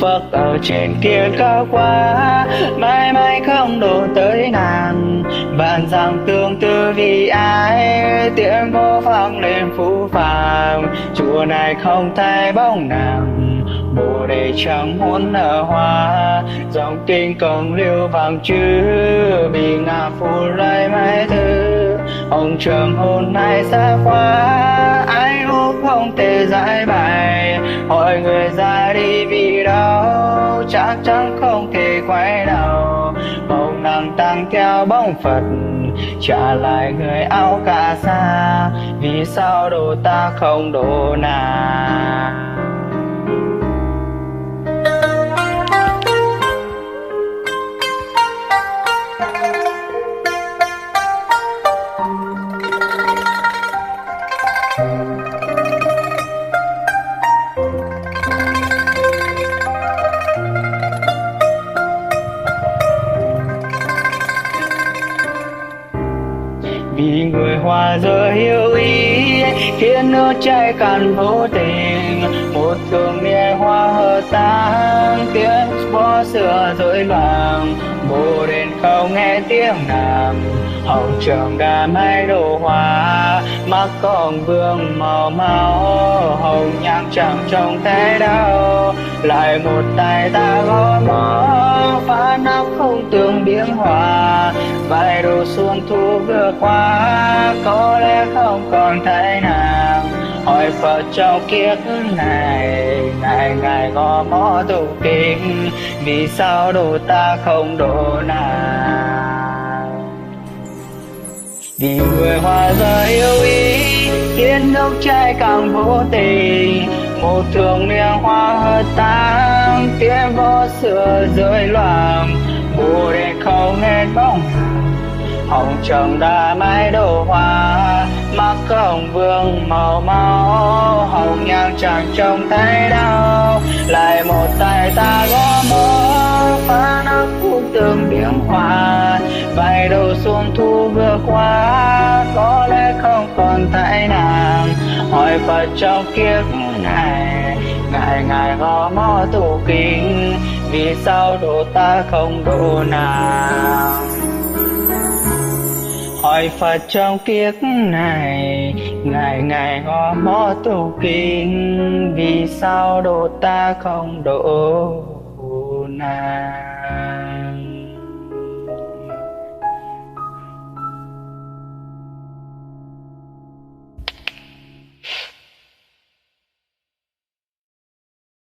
Phật ở trên kia cao quá, mãi mãi không đổ tới nàng. Vạn dặm tương tư vì ai, tiếng vô vang lên phũ phàng. Chùa này không thấy bóng nàng, bồ đề chẳng muốn nở hoa. Dòng kinh công lưu vàng chữ, vì ngà phù lấy mấy thứ. Ông trường hôn này xa quá, ai úc không thể giải bày. Hỏi người ra đi vì đâu, chắc chắn không thể quay đầu. Bông nàng tăng theo bóng Phật, trả lại người áo cà sa. Vì sao độ ta không độ nàng? Vì người hoa rơi hiếu ý, khiến nước chảy cạn vô tình. Một thường niên hoa hờ tang, tiếng bó xưa rối loạn. Bồ đền không nghe tiếng nàng, hồng trường đã mãi đổ hoa. Mắt con vương màu máu, hồng nhang chẳng trông thấy đâu. Lại một tay ta gõ mõ, phá nắp không tưởng biến hòa. Vài độ xuân thu vừa qua, có lẽ không còn thấy nàng. Hỏi Phật trong kiếp này, ngày gõ mõ tụng kinh. Vì sao độ ta không độ nàng? Vì người hoa rơi yêu ý, khiến nước chảy càng vô tình. Một thường niên hoa hờ tang, tiếng vó xưa rơi loạn. Bồ đề không nghe bóng hồng trần đã mãi đổ hoa. Mắt công vương màu máu, hồng nhang chẳng trông thấy đâu. Lại một tay ta gõ mõ, phá nắp phút tương biến hòa. Vài độ xuân thu vừa qua, có lẽ không còn thấy nàng. Hỏi Phật trong kiếp này, ngày gõ mõ tụng kinh. Vì sao độ ta không độ nàng? Hỏi Phật trong kiếp này, ngày gõ mõ tụng kinh. Vì sao độ ta không độ nàng?